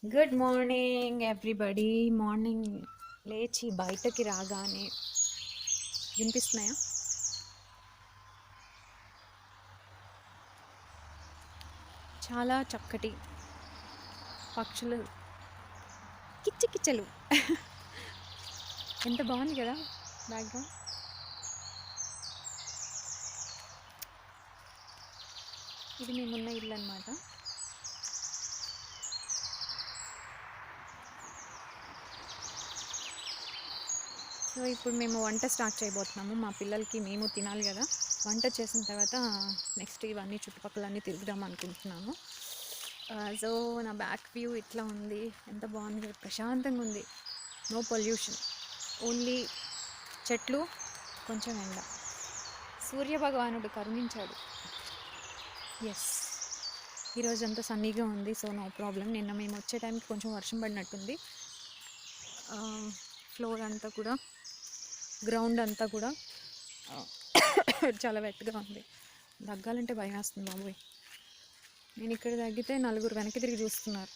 Good morning everybody. Morning లేచి బయటకి రాగానే వినిపిస్తున్నాయా? చాలా చక్కటి పక్షులు కిచ్చకిచ్చలు ఎంత బాగుంది కదా బ్యాక్గ్రౌండ్. ఇది మేమున్న ఇల్లు అన్నమాట. సో ఇప్పుడు మేము వంట స్టార్ట్ చేయబోతున్నాము. మా పిల్లలకి మేము తినాలి కదా. వంట చేసిన తర్వాత నెక్స్ట్ ఇవన్నీ చుట్టుపక్కలన్నీ తిరుగుదాం అనుకుంటున్నాను. సో నా బ్యాక్ వ్యూ ఇట్లా ఉంది. ఎంత బాగుంది కదా, ప్రశాంతంగా ఉంది. నో పొల్యూషన్, ఓన్లీ చెట్లు, కొంచెం ఎండ. సూర్య భగవానుడు కరుణించాడు. ఎస్, ఈరోజు అంతా సన్నీగా ఉంది. So no problem. నిన్న మేము వచ్చే టైంకి కొంచెం వర్షం పడినట్టుంది. ఫ్లోర్ అంతా కూడా, గ్రౌండ్ అంతా కూడా చాలా వెట్గా ఉంది. దగ్గాలంటే భయం వేస్తుంది బాబోయ్. నేను ఇక్కడ తగ్గితే నలుగురు వెనక్కి తిరిగి చూస్తున్నారు.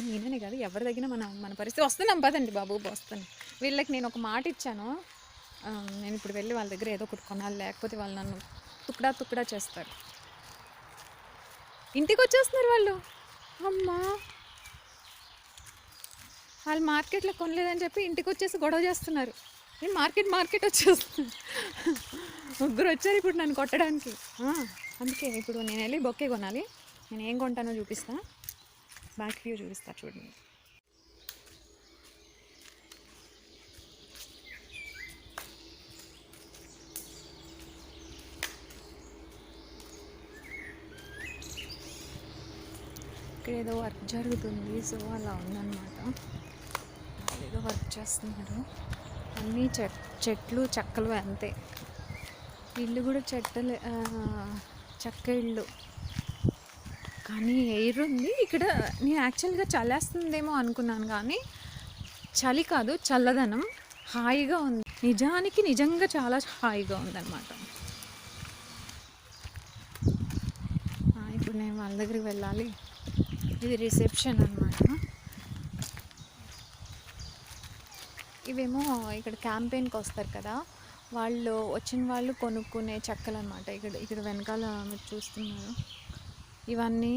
నేనే కాదు, ఎవరు తగ్గినా మన పరిస్థితి. వస్తున్నాం పదండి బాబు, వస్తాను. వీళ్ళకి నేను ఒక మాట ఇచ్చాను. నేను ఇప్పుడు వెళ్ళి వాళ్ళ దగ్గర ఏదో ఒకటి కొనాలి, లేకపోతే వాళ్ళు నన్ను తుక్కడా చేస్తారు. ఇంటికి వచ్చేస్తున్నారు వాళ్ళు. అమ్మా, వాళ్ళు మార్కెట్లో కొనలేదని చెప్పి ఇంటికి వచ్చేసి గొడవ చేస్తున్నారు. నేను మార్కెట్ వచ్చేస్తున్నాను. ముగ్గురు వచ్చారు ఇప్పుడు నన్ను కొట్టడానికి. అందుకే ఇప్పుడు నేను వెళ్ళి బొక్కే కొనాలి. నేను ఏం కొంటానో చూపిస్తా, బ్యాక్ వ్యూ చూపిస్తా చూడండి. ఇక్కడ ఏదో వర్క్ జరుగుతుంది, సో అలా ఉందన్నమాట. ఏదో వర్క్ చేస్తున్నారు. అన్నీ చెట్లు చెక్కలు అంతే. ఇల్లు కూడా చెక్క ఇల్లు, కానీ ఎయిర్ ఉంది ఇక్కడ. నేను యాక్చువల్గా చల్లేస్తుందేమో అనుకున్నాను, కానీ చలి కాదు, చల్లదనం. హాయిగా ఉంది, నిజంగా చాలా హాయిగా ఉందన్నమాట. ఇప్పుడు నేను వాళ్ళ దగ్గరికి వెళ్ళాలి. ఇది రిసెప్షన్ అన్నమాట. ఇవేమో ఇక్కడ క్యాంపెయిన్కి వస్తారు కదా, వాళ్ళు వచ్చిన వాళ్ళు కొనుక్కునే చెక్కలు అనమాట. ఇక్కడ వెనకాల మీరు చూస్తున్నారు, ఇవన్నీ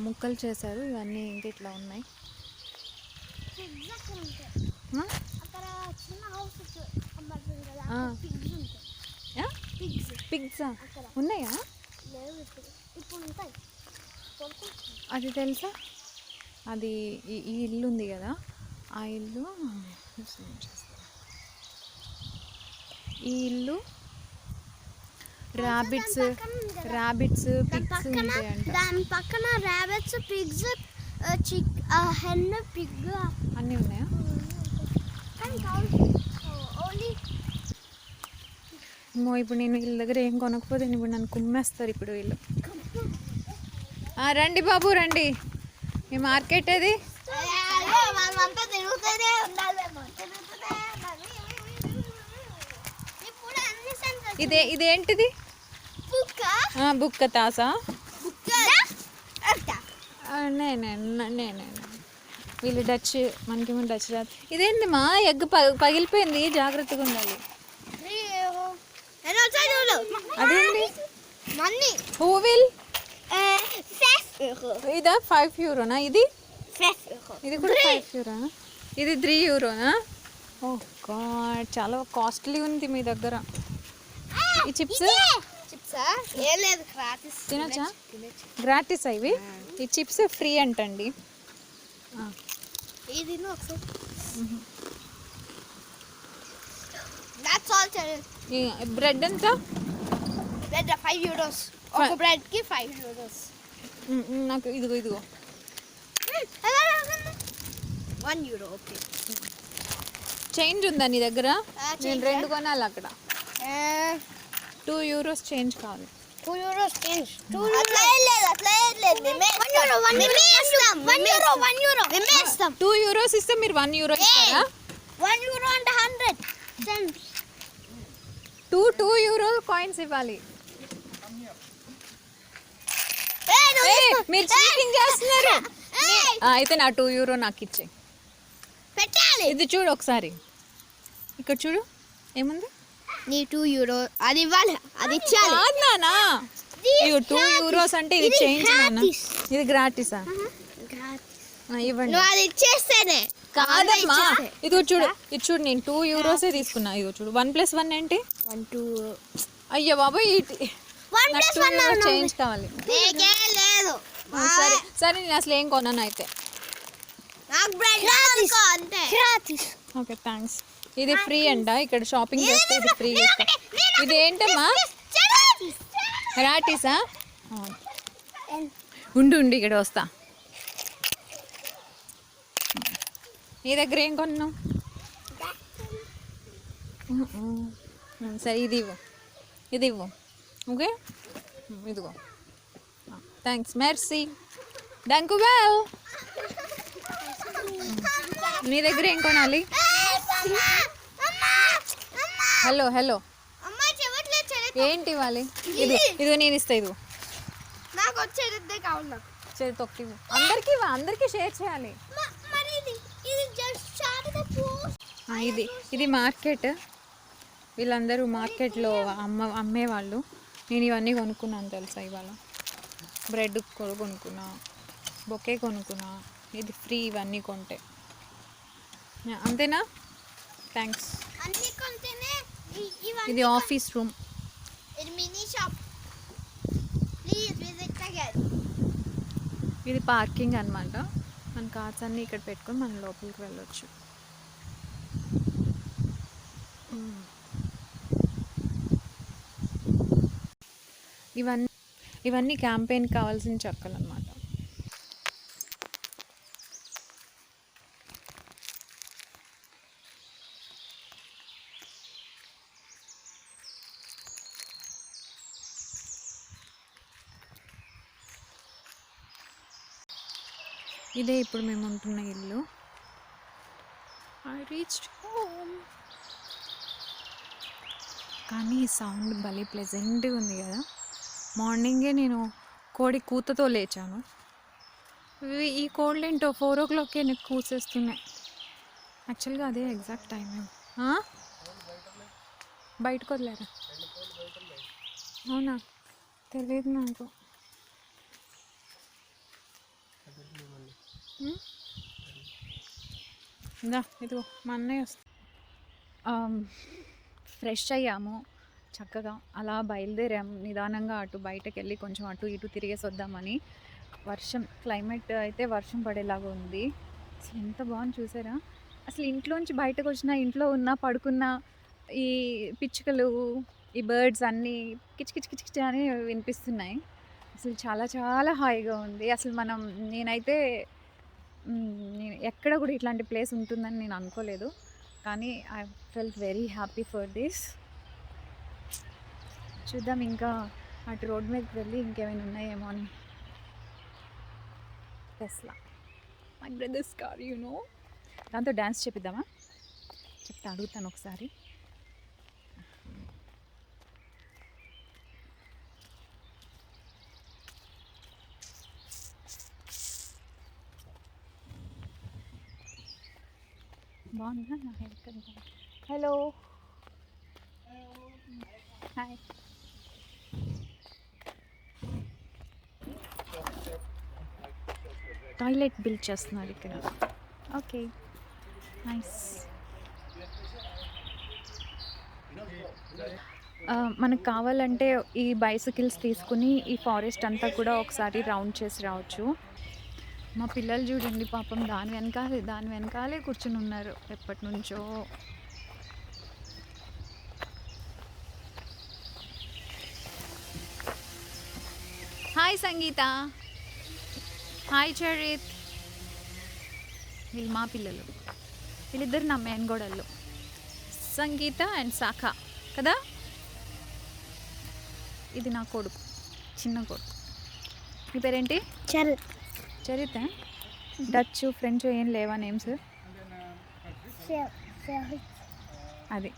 ముక్కలు చేశారు. ఇవన్నీ ఇంక ఇట్లా ఉన్నాయి. పిగ్సా ఉన్నాయా? అది తెలుసా, అది ఈ ఇల్లు ఉంది కదా, ఆ ఇల్లు, ఈ ఇల్లు ర్యాబిట్స్ పిగ్స్ ఉంటాయంట. దాని పక్కన ర్యాబిట్స్, పిగ్స్, హెన్, పిగ్ అన్నీ ఉన్నాయా? ఇప్పుడు నేను వీళ్ళ దగ్గర ఏం కొనకపోతే ఇప్పుడు నన్ను కుమ్మేస్తారు ఇప్పుడు వీళ్ళు. రండి బాబు రండి, మీ మార్కెట్ ఏది? ఇదేంటిది? బుక్క తాసా? వీళ్ళు డచ్, మనకేమో డచ్ రాదు. ఇదేంటి మా ఎగ్ పగిలిపోయింది, జాగ్రత్తగా ఉండాలి. అదేంటి? హూవిల్ ఇదా? €5 ఇది? ఇది కూడా €5. ఇది €3. ఓ గాడ్, చాలా కాస్ట్లీ ఉంది మీ దగ్గర. ఈ చిప్స్ తినచ్చా? గ్రాటిస్ ఇవి. ఈ చిప్స్ ఫ్రీ అంటండి. బ్రెడ్ ఎంత? €5. ఒక బ్రెడ్కి €5. నాకు ఇదిగో €1. ఓకే, చేంజ్ ఉందా నీ దగ్గర? నేను 2 కొనాలి అక్కడ. €2 చేంజ్ కావాలి. €2 చేంజ్. అట్లా లేదు. €2 ఇస్తే మీరు €1 ఇస్తారా? €1 అంటే 100 cents. €2 కాయిన్స్ ఇవ్వాలి. మీరు చీటింగ్ చేస్తున్నారు. అయితే నా €2 నాకు ఇచ్చే. పెట్టాలి. ఇది చూడు ఒకసారి, ఇక్కడ చూడు ఏముంది. నీ €2 అది ఇవ్వాలి, అది ఇచ్చాలి. కాదు నానా, ఇవి €2 అంటే ఇది చేంజ్ నాన్న. ఇది గ్రాటిసా? ఇవ్వండి. నువ్వు అది ఇచ్చేస్తేనే. కాదమ్మా, ఇదిగో చూడు, ఇది చూడు, నేను €2 తీసుకున్నా. ఇదిగో చూడు, 1+1 ఏంటి? 1 2 అయ్యో బాబాయ్, నాకు €2 చేంజ్ కావాలి. నీకే లేదు. సరే సరే, నేను అసలు ఏం కొన్నాను అయితే. నాకు బ్రెడ్ అంతే. గ్రాటిస్. Okay thanks. ఇది ఫ్రీ అంట, ఇక్కడ షాపింగ్ చేస్తే ఇది ఫ్రీ చేస్తా. ఇది ఏంటమ్మా? రాటీసా? ఉండు ఉండు, ఇక్కడ వస్తా. నీ దగ్గర ఏం కొన్నావు? సరే ఇది ఇవ్వు, ఇది ఇవ్వు. ఓకే ఇదిగో. Thanks, mercy, thank you well. నీ దగ్గర ఏం కొనాలి? హలో హలో, ఏంటి ఇవ్వాలి? ఇదిగో నేను ఇస్తా. ఇదిగో నాకు వచ్చేదే కావాలి. నాకు చేతి తొక్కి అందరికీ అందరికీ షేర్ చేయాలి. మరి ఇది జస్ట్ ఇది ఇది మార్కెట్. వీళ్ళందరూ మార్కెట్లో అమ్మేవాళ్ళు. నేను ఇవన్నీ కొనుక్కున్నాను తెలుసా. ఇవాళ బ్రెడ్ కూడా కొనుక్కున్నా, బొకే కొనుక్కున్నా. ఇది ఫ్రీ ఇవన్నీ కొంటే. అంతేనా? థ్యాంక్స్. అన్ని కొంటేనే ఇది ఆఫీస్ రూమ్. ఇది mini shop. Please visit again. ఇది పార్కింగ్ అన్నమాట. మన కార్స్ అన్నీ ఇక్కడ పెట్టుకొని మనం లోపలికి వెళ్ళొచ్చు. ఇవన్నీ క్యాంపెయిన్ కావాల్సిన చెక్కలు అన్నమాట. ఇదే ఇప్పుడు మేము ఉంటున్న ఇల్లు. I reached home. కానీ ఈ సౌండ్ భలే ప్లెజెంట్గా ఉంది కదా. మార్నింగే నేను కోడి కూతతో లేచాను. ఈ కోళ్ళు ఏంటో 4 o'clockకే నాకు కూసేస్తున్నాయి. యాక్చువల్గా అదే ఎగ్జాక్ట్ టైం. బయటకు వదిలేరా? అవునా, తెలియదు నాకు. ఇదిగో మా అన్నయ్య వస్తా. ఫ్రెష్ అయ్యాము చక్కగా, అలా బయలుదేరాము నిదానంగా. అటు బయటకు వెళ్ళి కొంచెం అటు ఇటు తిరిగేసి వద్దామని. వర్షం క్లైమేట్ అయితే వర్షం పడేలాగా ఉంది. అసలు ఎంత బాగుంది చూసారా. అసలు ఇంట్లోంచి బయటకు వచ్చిన, ఇంట్లో ఉన్న, పడుకున్న ఈ పిచ్చుకలు, ఈ బర్డ్స్ అన్నీ కిచకిచ అని వినిపిస్తున్నాయి. అసలు చాలా చాలా హాయిగా ఉంది. అసలు నేనైతే ఎక్కడ కూడా ఇట్లాంటి ప్లేస్ ఉంటుందని నేను అనుకోలేదు. కానీ I felt very happy for this. చూద్దాం ఇంకా అటు రోడ్ మీదకి వెళ్ళి ఇంకేమైనా ఉన్నాయేమో అని. Tesla, my brothers car, you know. దాంతో డ్యాన్స్ చేపిద్దామా? అడుగుతాను ఒకసారి. బాగుందా నా hair cut? Hello, hi. Toilet build చేస్తున్నారు ఇక్కడ. Okay, nice. మనకు కావాలంటే ఈ బైసికల్స్ తీసుకుని ఈ ఫారెస్ట్ అంతా కూడా ఒకసారి రౌండ్ చేసి రావచ్చు. మా పిల్లలు చూడండి పాపం దాని వెనకాలే కూర్చుని ఉన్నారు ఎప్పటి నుంచో. హాయ్ సంగీత, హాయ్ చరిత్. వీళ్ళు మా పిల్లలు, వీళ్ళిద్దరు నా మేనగోడళ్ళు, సంగీత అండ్ శాఖ కదా. ఇది నా కొడుకు, చిన్న కొడుకు. మీ పేరేంటి? చరిత. డచ్, ఫ్రెంచ్ ఏం లేవా నేమ్స్? అది.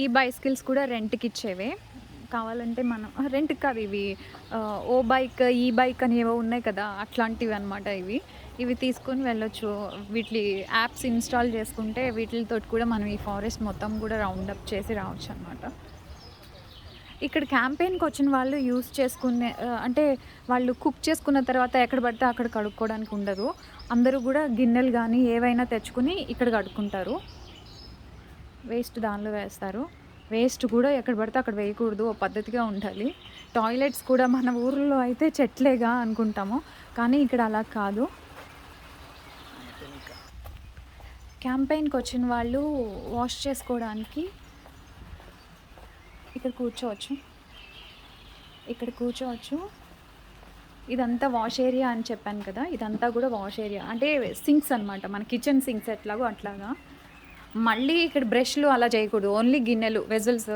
ఈ బైసికల్స్ కూడా రెంట్కి ఇచ్చేవే. కావాలంటే మనం రెంట్కి కాదు ఇవి ఓ బైక్ ఈ బైక్ అని ఏవో ఉన్నాయి కదా, అట్లాంటివి అనమాట ఇవి తీసుకొని వెళ్ళొచ్చు. వీటి యాప్స్ ఇన్స్టాల్ చేసుకుంటే వీటితో కూడా మనం ఈ ఫారెస్ట్ మొత్తం కూడా రౌండప్ చేసి రావచ్చు అనమాట. ఇక్కడ క్యాంపెయిన్కి వచ్చిన వాళ్ళు యూస్ చేసుకునే అంటే వాళ్ళు కుక్ చేసుకున్న తర్వాత ఎక్కడ పడితే అక్కడ కడుక్కోవడానికి ఉండదు. అందరూ కూడా గిన్నెలు కానీ ఏవైనా తెచ్చుకుని ఇక్కడ కడుక్కుంటారు. వేస్ట్ దానిలో వేస్తారు. వేస్ట్ కూడా ఎక్కడ పడితే అక్కడ వేయకూడదు, ఓ పద్ధతిగా ఉండాలి. టాయిలెట్స్ కూడా మన ఊర్లో అయితే చెట్లేగా అనుకుంటాము, కానీ ఇక్కడ అలా కాదు. క్యాంపెయిన్కి వచ్చిన వాళ్ళు వాష్ చేసుకోవడానికి ఇక్కడ కూర్చోవచ్చు. ఇదంతా వాష్ ఏరియా అని చెప్పాను కదా, ఇదంతా కూడా వాష్ ఏరియా. అంటే సింక్స్ అనమాట, మన కిచెన్ సింక్స్ ఎట్లాగో అట్లాగా. మళ్ళీ ఇక్కడ బ్రష్లు అలా చేయకూడదు, ఓన్లీ గిన్నెలు, వెజల్స్,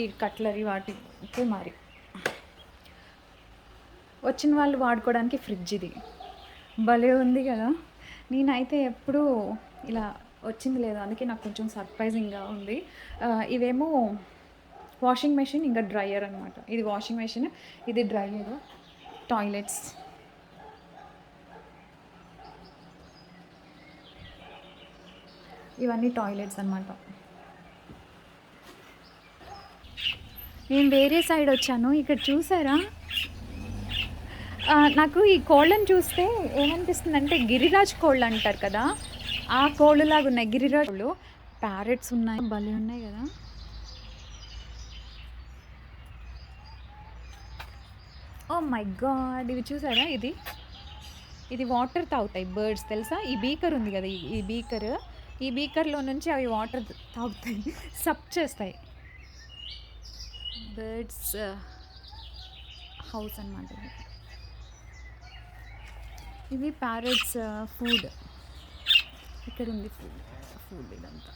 ఈ కట్లరీ వాటికి మరి. వచ్చిన వాళ్ళు వాడుకోవడానికి ఫ్రిడ్జ్ ఇది భలే ఉంది కదా. నేనైతే ఎప్పుడూ ఇలా వచ్చింది లేదు, అందుకే నాకు కొంచెం సర్ప్రైజింగ్గా ఉంది. ఇవేమో వాషింగ్ మెషిన్, ఇంకా డ్రయర్ అనమాట. ఇది వాషింగ్ మెషిన్, ఇది డ్రయర్. టాయిలెట్స్, ఇవన్నీ టాయిలెట్స్ అనమాట. నేను వేరే సైడ్ వచ్చాను, ఇక్కడ చూసారా? నాకు ఈ కోళ్ళని చూస్తే ఏమనిపిస్తుంది అంటే గిరిరాజ్ కోళ్ళు అంటారు కదా, ఆ కోళ్ళు లాగా ఉన్నాయి గిరిరాజులు. ప్యారెట్స్ ఉన్నాయి, భలే ఉన్నాయి కదా. ఓ మై గాడ్, ఇవి చూసారా? ఇది వాటర్ తాగుతాయి బర్డ్స్, తెలుసా? ఈ బీకర్ ఉంది కదా, ఈ బీకర్లో నుంచి అవి వాటర్ తాగుతాయి, సప్ చేస్తాయి. బర్డ్స్ హౌస్ అన్నమాట. ఇవి ప్యారెట్స్ ఫుడ్. ఇక్కడ ఉంది ఫుడ్ ఇదంతా.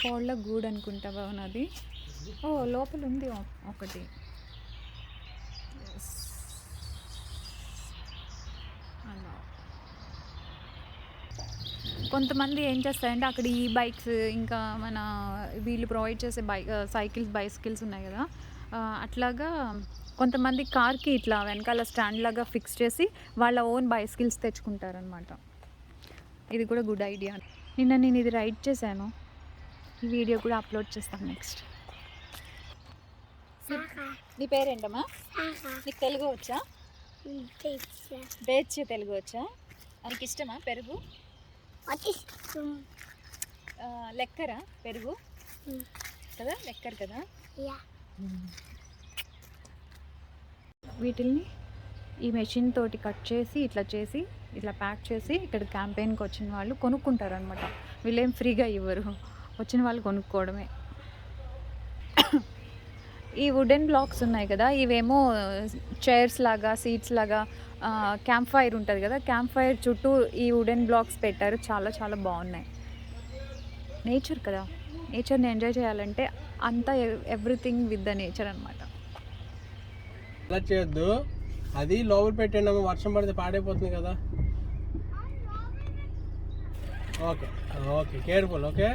కోళ్ళ గూడు అనుకుంటా బాగున్నది. ఓ లోపల ఉంది ఒకటి. అలా కొంతమంది ఏం చేస్తారంటే అక్కడ ఈ బైక్స్, ఇంకా మన వీళ్ళు ప్రొవైడ్ చేసే బైసికల్స్ ఉన్నాయి కదా, అట్లాగా కొంతమంది కార్కి ఇట్లా వెనకాల స్టాండ్ లాగా ఫిక్స్ చేసి వాళ్ళ ఓన్ బైసికల్స్ తెచ్చుకుంటారనమాట. ఇది కూడా గుడ్ ఐడియా. నేను ఇది రైడ్ చేశాను, ఈ వీడియో కూడా అప్లోడ్ చేస్తాను నెక్స్ట్. నీ పేరేంటమ్మా? నీకు తెలుగు వచ్చా? బేచ్ తెలుగు వచ్చా? మనకి ఇష్టమా పెరుగు? లెక్కరా పెరుగు కదా, లెక్కర్ కదా. వీటిల్ని ఈ మెషిన్ తోటి కట్ చేసి ఇట్లా ప్యాక్ చేసి ఇక్కడ క్యాంపెయిన్కి వచ్చిన వాళ్ళు కొనుక్కుంటారు అనమాట. వీళ్ళేం ఫ్రీగా ఇవ్వరు, వచ్చిన వాళ్ళు కొనుక్కోవడమే. ఈ వుడెన్ బ్లాక్స్ ఉన్నాయి కదా, ఇవేమో చైర్స్ లాగా, సీట్స్ లాగా. క్యాంప్ ఫైర్ ఉంటుంది కదా, క్యాంప్ ఫైర్ చుట్టూ ఈ వుడెన్ బ్లాక్స్ పెట్టారు. చాలా చాలా బాగున్నాయి. నేచర్ కదా, నేచర్ని ఎంజాయ్ చేయాలంటే అంతా ఎవ్రీథింగ్ విత్ ద నేచర్ అనమాట. అలా చేయొద్దు, అది లోపల పెట్టండి, వర్షం పడితే పాడైపోతుంది కదా. Okay careful. ఓకే,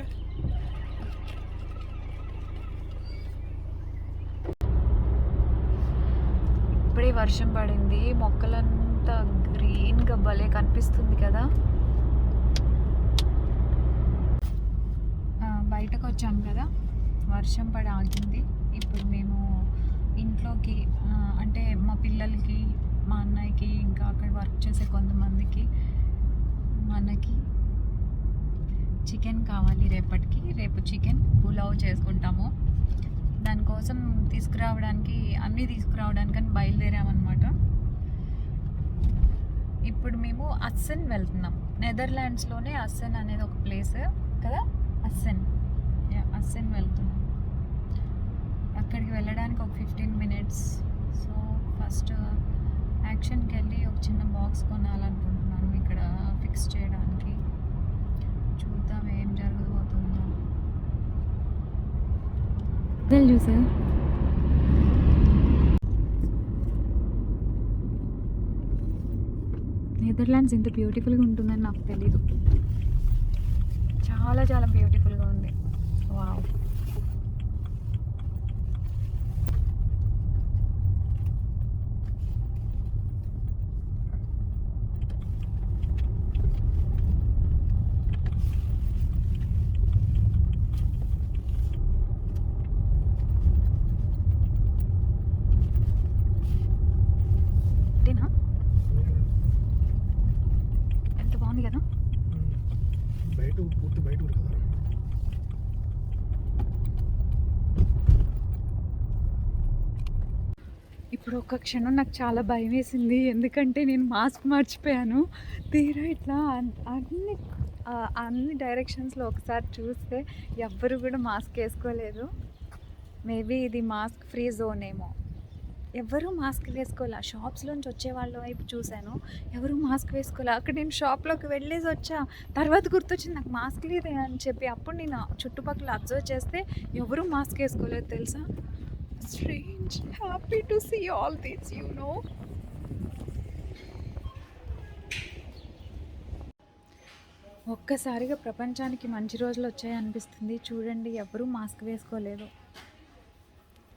ఇప్పుడే వర్షం పడింది, మొక్కలంతా గ్రీన్గా భలే కనిపిస్తుంది కదా. బయటకు వచ్చాము కదా, వర్షం పడి ఆగింది. ఇప్పుడు మేము ఇంట్లోకి, అంటే మా పిల్లలకి, మా అన్నయ్యకి, ఇంకా అక్కడ వర్క్ చేసే కొంతమందికి, మనకి చికెన్ కావాలి రేపటికి. రేపు చికెన్ పులావ్ చేసుకుంటాము. దానికోసం అన్నీ తీసుకురావడానికి అని బయలుదేరామన్నమాట. ఇప్పుడు మేము అస్సెన్ వెళ్తున్నాం. నెదర్లాండ్స్లోనే అస్సెన్ అనేది ఒక ప్లేస్ కదా, అస్సెన్ వెళ్తున్నాం. అక్కడికి వెళ్ళడానికి ఒక 15 minutes. సో ఫస్ట్ యాక్షన్కి వెళ్ళి ఒక చిన్న బాక్స్ కొనాలనుకుంటున్నాను ఇక్కడ ఫిక్స్ చేయడానికి. చూద్దాం ఏం జరగబోతుందో. చూసా, నెదర్లాండ్స్ ఇంత బ్యూటిఫుల్గా ఉంటుందని నాకు తెలీదు. చాలా చాలా చాలా బ్యూటిఫుల్గా ఉంది. వావ్. ఇదేనా? ఎంత బాగుంది కదా. బయట పూర్తి బయట ఊరు కదా. ఇప్పుడు ఒక క్షణం నాకు చాలా భయం వేసింది, ఎందుకంటే నేను మాస్క్ మర్చిపోయాను. తీరా ఇట్లా అన్ని డైరెక్షన్స్లో ఒకసారి చూస్తే ఎవ్వరు కూడా మాస్క్ వేసుకోలేదు. మేబీ ఇది మాస్క్ ఫ్రీ జోన్ ఏమో. ఎవరు మాస్క్ వేసుకోలే. షాప్స్లోంచి వచ్చే వాళ్ళ వైపు చూశాను, ఎవరు మాస్క్ వేసుకోలే. అక్కడ నేను షాప్లోకి వెళ్ళేసి వచ్చా, తర్వాత గుర్తొచ్చింది నాకు మాస్క్ లేదే అని చెప్పి. అప్పుడు నేను చుట్టుపక్కల అబ్జర్వ్ చేస్తే ఎవరు మాస్క్ వేసుకోలేదు తెలుసా. Strange. Happy to see all this, you know. ఒక్కసారిగా ప్రపంచానికి మంచి రోజులు వచ్చాయి అనిపిస్తుంది. చూడండి, ఎవరు మాస్క్ వేసుకోలేదు.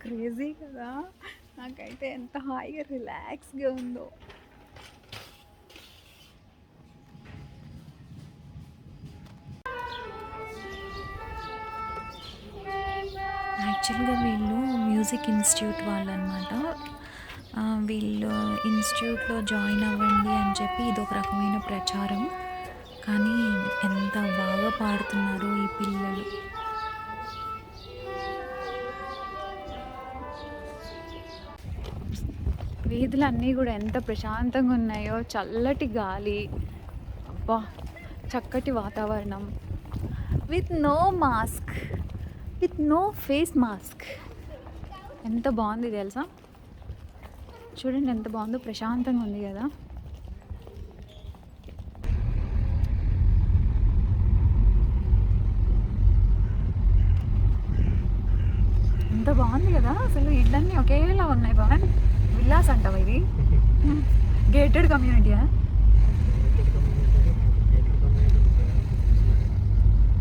క్రేజీ కదా. నాకైతే ఎంత హాయిగా రిలాక్స్గా ఉందో. యాక్చువల్గా వీళ్ళు మ్యూజిక్ ఇన్స్టిట్యూట్ వాళ్ళు అనమాట. వీళ్ళు ఇన్స్టిట్యూట్లో జాయిన్ అవ్వండి అని చెప్పి ఇదొక రకమైన ప్రచారం. కానీ ఎంత బాగా పాడుతున్నారో ఈ పిల్లలు. వీధులు అన్నీ కూడా ఎంత ప్రశాంతంగా ఉన్నాయో. చల్లటి గాలి, అబ్బా చక్కటి వాతావరణం. With no mask, with no face mask. ఎంత బాగుంది తెలుసా. చూడండి ఎంత బాగుందో, ప్రశాంతంగా ఉంది కదా. ఎంత బాగుంది కదా. అసలు ఇళ్ళన్నీ ఒకేలా ఉన్నాయి. పవన్, విల్లాస్ అంటావా ఇది? గేటెడ్ కమ్యూనిటీయా?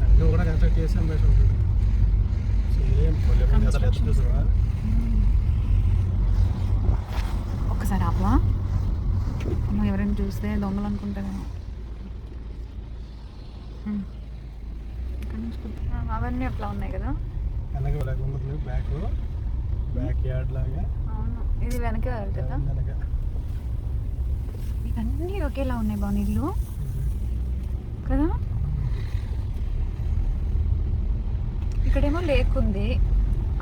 అన్నీ కూడా కన్స్ట్రక్ట్ చేసి అమ్మేసి ఉంటుంది. ఒక్కసారి ఆపవా? అమ్మ ఎవరైనా చూస్తే దొంగలు అనుకుంటారేమో. అవన్నీ అట్లా ఉన్నాయి కదా. అలాగే బ్యాక్ యార్డ్ లాగా. అవును, ఇది వెనక కదా. ఇవన్నీ ఒకేలా ఉన్నాయి బాగుంది ఇల్లు కదా. ఇక్కడేమో లేక్ ఉంది,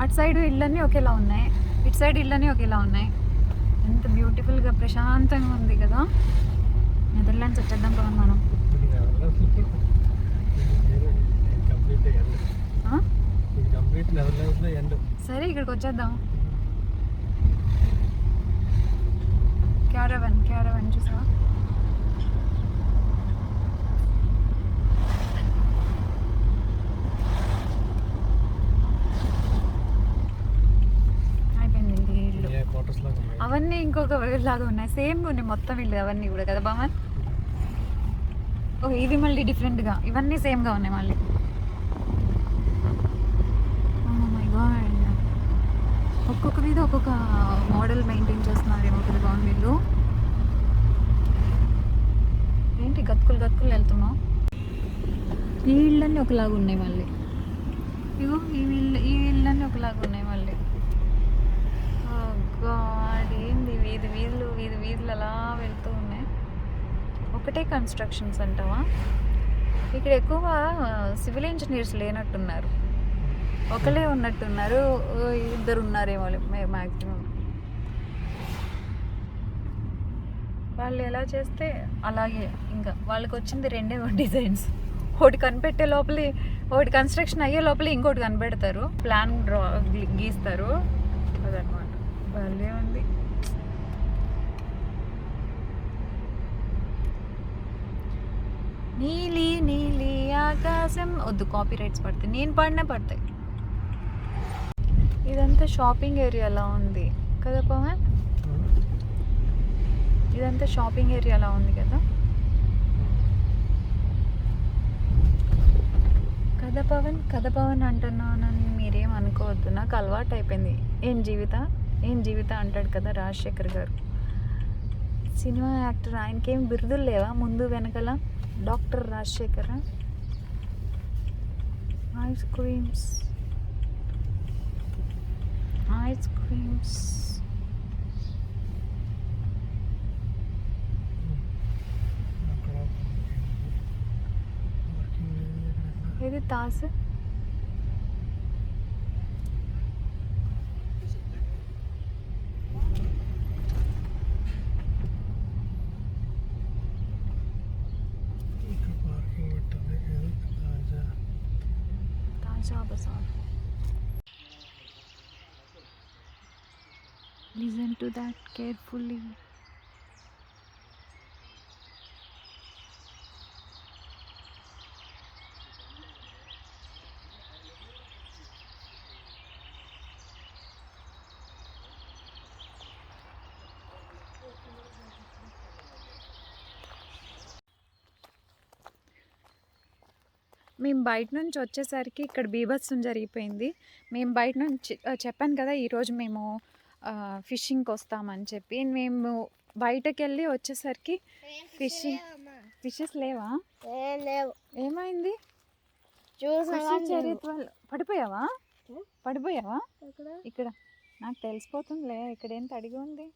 అటు సైడ్ ఇళ్ళన్నీ ఒకేలా ఉన్నాయి, ఇటు సైడ్ ఇళ్ళన్నీ ఒకేలా ఉన్నాయి. ఎంత బ్యూటిఫుల్గా ప్రశాంతంగా ఉంది కదా. నెదర్లాండ్స్ వచ్చేద్దాం పవన్ మనం. సరే ఇక్కడికి వచ్చేద్దాం. క్యారవన్ చూసావా? అయిపోయింది ఇల్లు. అవన్నీ ఇంకొక లాగా ఉన్నాయి, సేమ్ ఉన్నాయి మొత్తం ఇల్లు అవన్నీ కూడా కదా బామన్. ఓకే, ఇవి మళ్ళీ డిఫరెంట్గా, ఇవన్నీ సేమ్గా ఉన్నాయి మళ్ళీ. ఒక్కొక్క మీద ఒక్కొక్క మోడల్ మెయింటైన్ చేస్తున్నారేమో కదా బాగుంది వీళ్ళు. ఏంటి గతుకులు వెళ్తున్నావు? ఈ ఇళ్ళన్నీ ఒకలాగా ఉన్నాయి మళ్ళీ. ఇగో ఈ ఇళ్ళన్నీ ఒకలాగా ఉన్నాయి మళ్ళీ. గాడ్, ఏంది వీధులు అలా వెళ్తూ ఉన్నాయి. ఒకటే కన్స్ట్రక్షన్స్ అంటావా? ఇక్కడ ఎక్కువ సివిల్ ఇంజనీర్స్ లేనట్టున్నారు, ఒకళ్ళే ఉన్నట్టున్నారు, ఇద్దరు ఉన్నారేమో మ్యాక్సిమం. వాళ్ళు ఎలా చేస్తే అలాగే, ఇంకా వాళ్ళకి వచ్చింది రెండే డిజైన్స్. ఒకటి కనిపెట్టే లోపలి, ఒకటి కన్స్ట్రక్షన్ అయ్యే లోపల ఇంకోటి కనిపెడతారు, ప్లాన్ గీస్తారు, అదనమాట. వాళ్ళే ఉంది. నీలి నీలి ఆకాశం. వద్దు, కాపీ రైట్స్ పడతాయి, నేను పాడినా పడతాయి. ఇదంతా షాపింగ్ ఏరియాలా ఉంది కదా పవన్. ఇదంతా షాపింగ్ ఏరియాలా ఉంది కదా. కథ పవన్ అంటున్నానని మీరేం అనుకోవద్దు, నాకు అలవాటు అయిపోయింది. ఏం జీవిత అంటాడు కదా రాజశేఖర్ గారు, సినిమా యాక్టర్. ఆయనకేం బిరుదులు లేవా ముందు వెనకల? డాక్టర్ రాజశేఖర్. ఐస్ క్రీమ్స్ ఇది తాసు. ఇక్కడ పార్కింగ్ పెట్టాలి. తాజా Bazar. Listen to that carefully. మేము బయట నుంచి వచ్చేసరికి ఇక్కడ బీభత్సం జరిగిపోయింది. మేము బయట నుంచి చెప్పాను కదా ఈరోజు మేము ఫిషింగ్కి వస్తామని చెప్పి. మేము బయటకు వెళ్ళి వచ్చేసరికి ఫిషెస్ లేవా? లేవు. ఏమైంది? పడిపోయావా? ఇక్కడ నాకు తెలిసిపోతుందిలే. ఇక్కడ ఏం తడిగా ఉంది.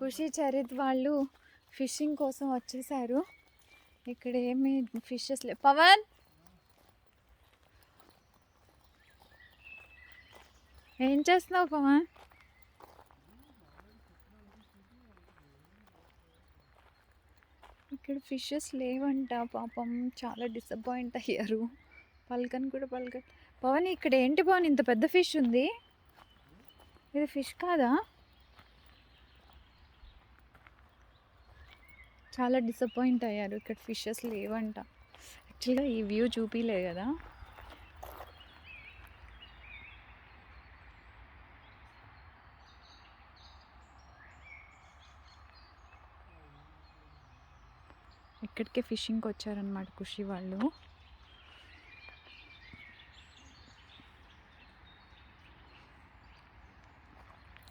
ఖుషి చరిత్ వాళ్ళు ఫిషింగ్ కోసం వచ్చేసారు. ఇక్కడ ఏమి ఫిషెస్ లేవు. పవన్ ఏం చేస్తున్నావు పవన్? ఇక్కడ ఫిషెస్ లేవంట. పాపం చాలా డిసప్పాయింట్ అయ్యారు. పలకని కూడా పలకట్. పవన్ ఇక్కడ ఏంటి పవన్ ఇంత పెద్ద ఫిష్ ఉంది? ఇది ఫిష్ కాదా? చాలా డిసప్పాయింట్ అయ్యారు. ఇక్కడ ఫిషెస్ లేవంట. యాక్చువల్గా ఈ వ్యూ చూపిలే కదా. ఇక్కడికే ఫిషింగ్కి వచ్చారనమాట ఖుషి వాళ్ళు.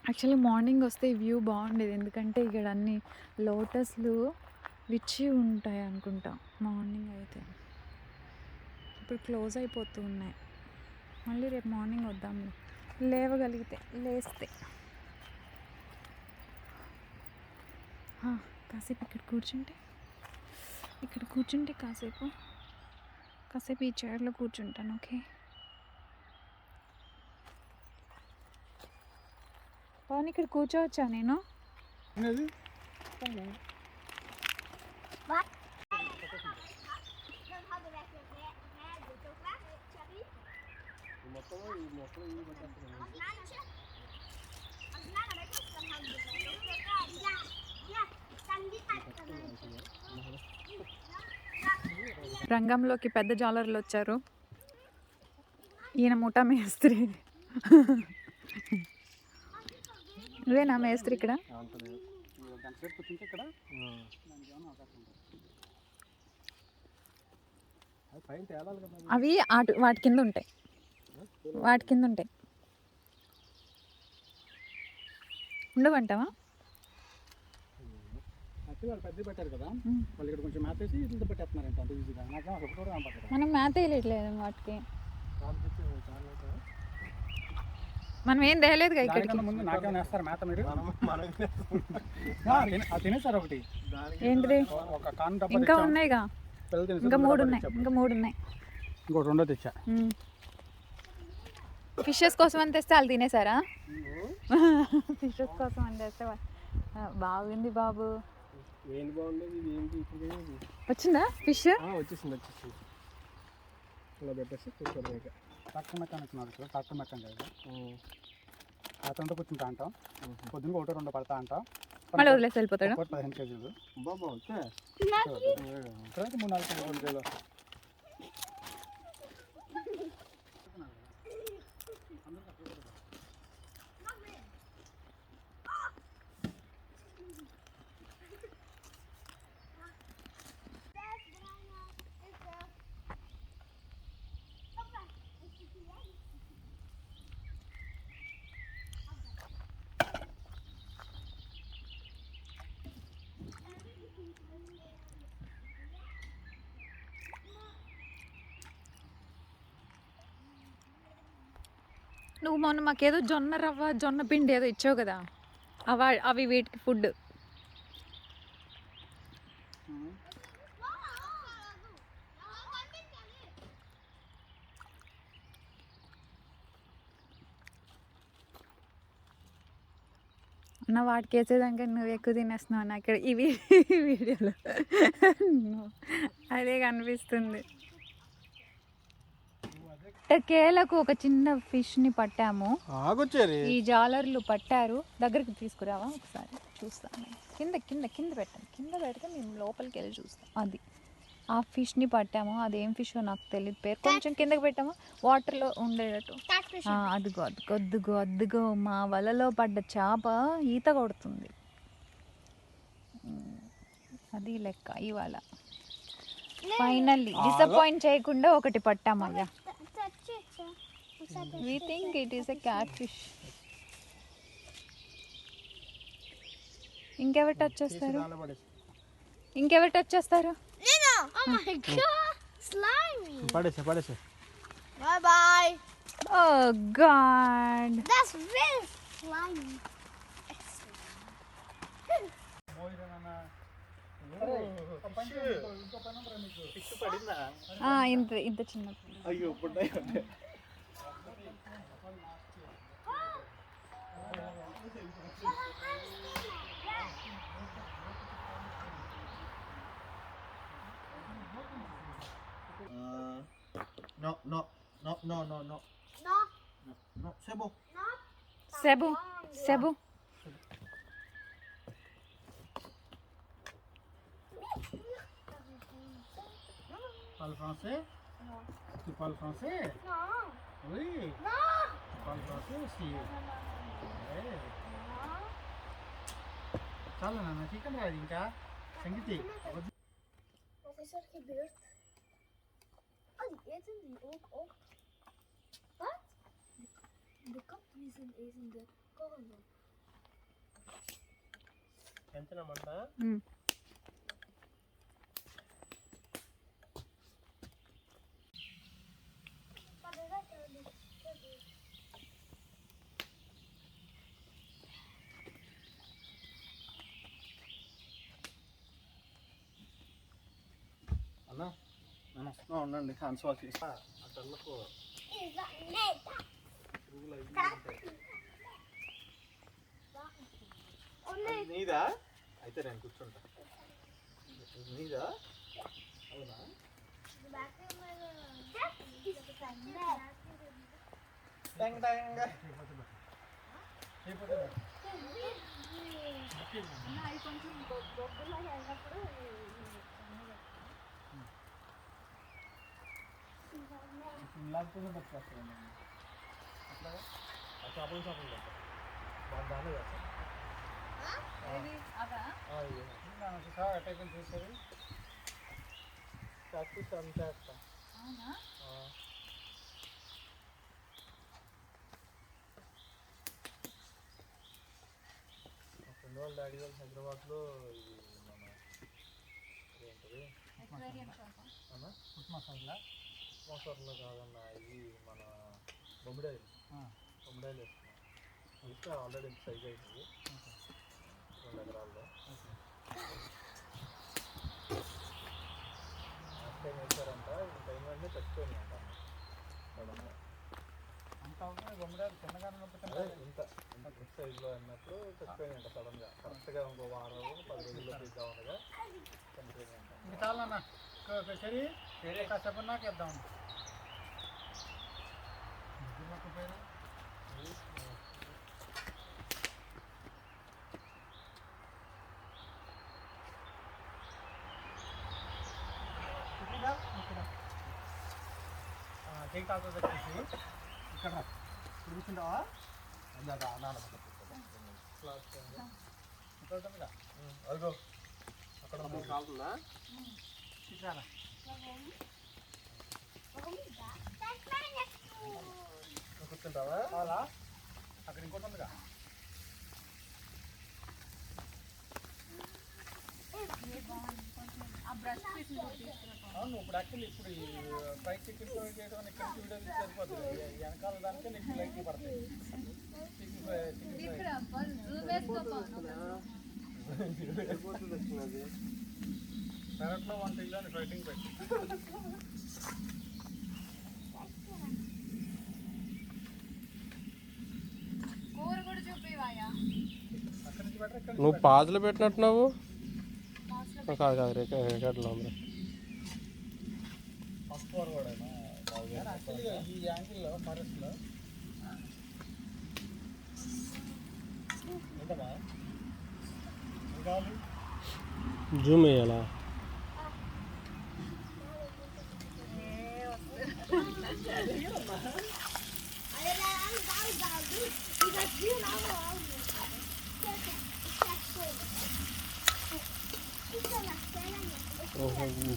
యాక్చువల్లీ మార్నింగ్ వస్తే ఈ వ్యూ బాగుండేది, ఎందుకంటే ఇక్కడ అన్ని లోటస్లు విచ్చి ఉంటాయి అనుకుంటా మార్నింగ్ అయితే. ఇప్పుడు క్లోజ్ అయిపోతూ ఉన్నాయి. మళ్ళీ రేపు మార్నింగ్ వద్దాం లేస్తే. కాసేపు ఇక్కడ కూర్చుంటే కాసేపు ఈ చైర్లో కూర్చుంటాను. ఓకే పవన్, ఇక్కడ కూర్చోవచ్చా నేను? రంగంలోకి పెద్ద జాలర్లు వచ్చారు. ఈయన ముఠా మేస్త్రి. నువ్వేనా మేస్త్రి ఇక్కడ? అవి వాటి కింద ఉంటాయి. ఉండవంటావా? పెద్ద పెట్టారు కదా, వాళ్ళు ఇక్కడ కొంచెం మ్యాథ్ వేసి ఇంత పెట్టేస్తున్నారంట అంత ఈజీగా. నాకు ఒకటి కూడా కనపడదు. మనం మ్యాథ్ వేయట్లేదు వాటికి. మనం ఏం తేయలేదు కదా ఇక్కడికి. ముందు నాకేమైనా వేస్తారు మ్యాథ్ మీరు? తినేసారు ఒకటి. ఏంటిది? ఒక కాన్ డబ్బా ఇంకా ఉన్నాయిగా. ఇంకా మూడు ఉన్నాయి. ఇంకోటి రెండో తెచ్చా. ఫిషెస్ కోసం అని తెస్తే వాళ్ళు తినేసారా? ఫిషెస్ కోసం అని తెస్తే బాగుంది బాబు. వచ్చిందా ఫిష్? వచ్చేసింది. ఇలా పెట్టేసి కూర్చోండి. ట్రాక్టర్ మెకానిక్ ట్రాక్టర్ మెకానిక్ అతనితో కూర్చుంటా అంటాం. పొద్దున్న ఒకటో రెండో పడతా అంటాం. మళ్ళీ వదిలేసి వెళ్ళిపోతాడు. 15 కేజీలు బాబా 3-4 కేజీలు. నువ్వు మొన్న మాకేదో జొన్న రవ్వ జొన్న పిండి ఏదో ఇచ్చావు కదా, అవి వీటికి ఫుడ్. అన్న వాటికి వేసేదానికంటే నువ్వు ఎక్కువ తినేస్తున్నావు అన్న ఇక్కడ ఇవి వీడియోలో అదే కనిపిస్తుంది. కేలకు ఒక చిన్న ఫిష్ని పట్టాము. ఈ జాలర్లు పట్టారు. దగ్గరికి తీసుకురావా ఒకసారి చూస్తాను. కింద కింద కింద పెట్టండి. కింద పెడితే మేము లోపలికి వెళ్ళి చూస్తాం. అది ఆ ఫిష్ని పట్టాము. అదేం ఫిష్ నాకు తెలియదు పేరు. కొంచెం కిందకి పెట్టాము వాటర్లో ఉండేటట్టు. అదిగో అదిగో అద్దుగో అద్దుగో మా వలలో పడ్డ చేప ఈత కొడుతుంది. అది లెక్క ఇవాళ. ఫైనల్లీ డిసప్పాయింట్ చేయకుండా ఒకటి పట్టామయ్యా. We think it is a catfish. ఇంకెవరు టచ్ చేస్తారు? ఇంకెవరు టచ్ చేస్తారు? Oh my god, slimy. పడేసే. Bye bye. Oh god. That's very slimy. ఇంత చిన్న. అయ్యో No, Cebu. Parle français? Non. Tu parles français? Non. Oui. Non. Tu parles français aussi? Ouais. చాలా నాన్న చికెన్ రాదు ఇంకా సంగీతి. Wat is er gebeurd? Oh, die eten die ook op. Wat? De katwiezen eten de korrel. ఎంతనమంట? అన్నా నేను వస్తున్నా ఉండండి hands wash చేసి అటల్లకు నీదా అయితే నేను కూర్చుంటా. నీదా? అవునా? లేకపోతే పట్టుకొస్తాను అట్లా షాపులు బాగా దాన్ని చేస్తాను. అటైపోయింది చూసారు ప్రాక్టీస్ అంతా చేస్తాం. మా ఫ్రెండ్ వాళ్ళ డాడీ వాళ్ళు హైదరాబాద్లో ఇది మన ఏంటది మోసార్లో కాదన్న ఇది మన బొమ్మిడాయిలు వేస్తున్నాం. ఇస్తే ఆల్రెడీ సైజ్ అవుతుంది 2 ఎకరాల్లో. లాస్ట్ టైం వేసారంట టైం వెంటనే చచ్చిపోయింది అంట. అంత అవుతుంది బొమ్మిడాయిలు చిన్నగానే ఇంత బిగ్ సైజులో అన్నప్పుడు చచ్చిపోయింది అంట సడన్గా. కరెక్ట్గా ఇంకో వారం 10 రోజుల్లో తీద్దాం అనగా చనిపోయింది అంట. ఇంకా చాలన్నా సరే కాసేపు నాకు వేద్దాం. కేక్ తాత వచ్చేసి ఇక్కడ కూర్చుంటావా? అదిగో అక్కడ కాలుతుందా? చూసారా కూర్చుంటావా? అలా అక్కడ ఇంకోటి ఉందిగా. అవును ఇప్పుడు యాక్చువల్లీ ఇప్పుడు ఈ ఫ్రైడ్ చికెన్ చేయడం ఇక్కడ నుంచి వీడియో సరిపోతుంది. వెనకాల దానికే నీకు లైట్లు పడతాయి. పెరట్లో 1 కిలో ఫైటింగ్ పెట్టి కూర కూడా చూపివాయా అక్కడి నుంచి బెటర్ ఇక్కడ నువ్వు పాజలు పెట్టినట్టున్నావు కాదు కాదు రికార్డులో ఉంది ఫస్ట్ ఫ్లోర్ కూడా యాక్చువల్గా ఈ యాంగిల్లో ఫారెస్ట్లో ఏంటమ్మా ఏం కావాలి జూమ్ వేయాలా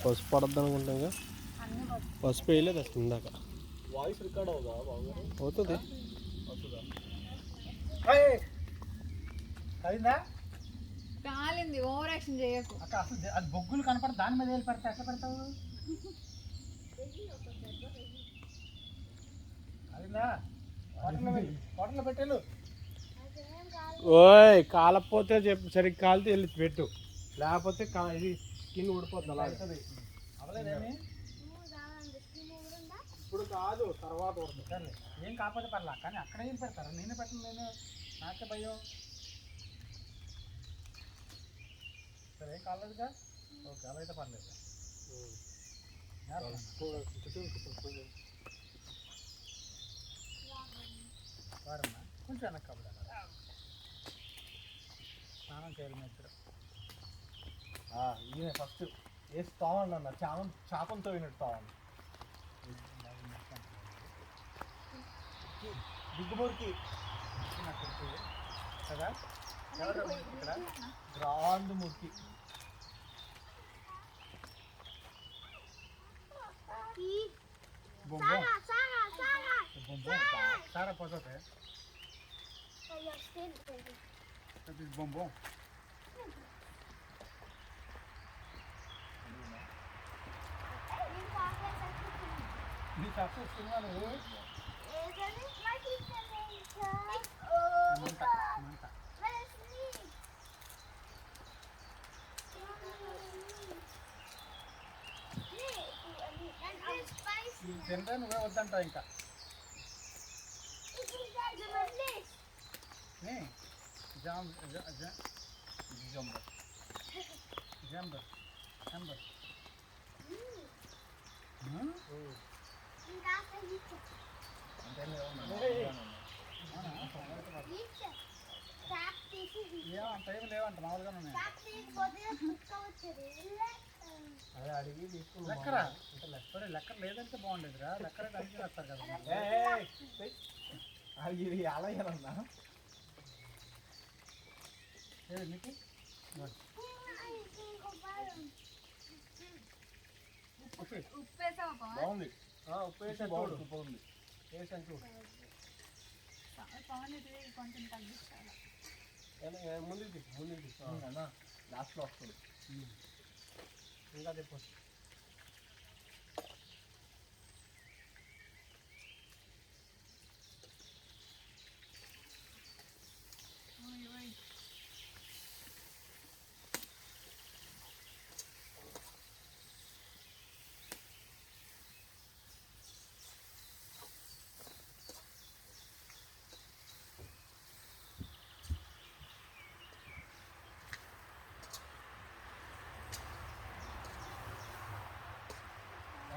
పసుపు పడద్దు అనుకుంటా ఇంకా పసుపు వేయలేదు అసలు ఇందాక వాయిస్ రికార్డ్ అవుదా బాబు అవుతుంది వస్తుందా అయిందా కాలింది ఓవర్ యాక్షన్ చేయకు అక్క అసలు అది బొగ్గులు కనపడ దాని మీద వెళ్ళి పెడతా ఎట్లా పెడతావు అయిందా హోటల్లో పెట్టేలు ఓయ్ కాలపోతే చెప్పు సరిగ్గా కాలితే వెళ్ళి పెట్టు లేకపోతే ఇది స్కిన్ ఊడిపోతుంది అలా అవుతుంది అవలేదేమి ఇప్పుడు కాదు తర్వాత వస్తుంది సరే ఏం కాకపోతే పర్లా కానీ అక్కడ ఏం పెడతారు నేనే పెట్టను నేను నాకే భయం సరే ఏం కాలేదుగా ఓకే అలా అయితే పర్లేదు వాడమ్మా కొంచెం వెనక్కి కాబట్టి స్నానం చేయాలి ఇప్పుడు ఈయన ఫస్ట్ వేసి తావండి అన్న చేపంతో వినట్టు తావండి దిగ్గుమూరికి కదా ఎవరు ఇక్కడ గ్రాండ్ మురికి బొంబం సారా పోతే బొంబం నీ కాస్త వస్తున్నా నువ్వు మంట మంట తింటే నువ్వే వద్దంటావు ఇంకా జామ్ జంబర్ జంబర్ జంబర్ ఏమంత ఏమి లేవంట మామూలుగానే ఉన్నాయి అదే అడిగి తీసుకుని లెక్కరా అంటే లెక్కర లేదంటే బాగుండేదిరా లెక్కర అడిగి వేస్తారు కదా ఇది అలా ఏమన్నా ఏది నీకు బాగుంది ఉప్పు వేసా బాగుంది బాగుంది వేసాను చూడు కొంచెం తగ్గించాలి ముందుకి అన్న లాస్ట్లో వస్తుంది ఇంకా చెప్పు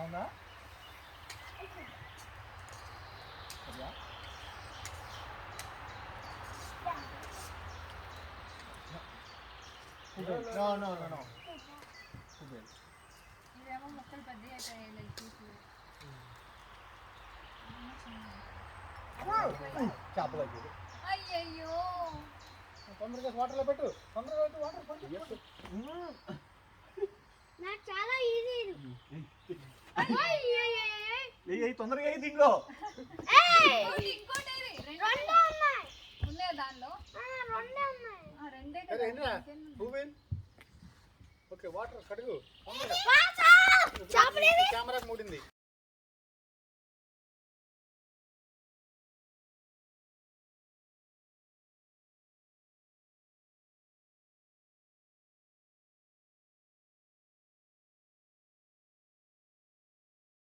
అవునా No, no, no, no. ఇదేమో మొక్కలు పెద్ద అవుతాయి లైక్ చేపలు అయ్యయ్యో తొందరగా వాటర్లో పెట్టు తొందరగా పెట్టు వాటర్ పట్టు నాకు చాలా ఈజీ తొందరగా అయ్యి దీంట్లో ఇంకోటి రెండే ఉన్నాయి ఉన్నాయి దానిలో రెండే ఉన్నాయి రెండే ఏంటా ఓకే వాటర్ కడుగు చేపలేవి కెమెరాకి మూడింది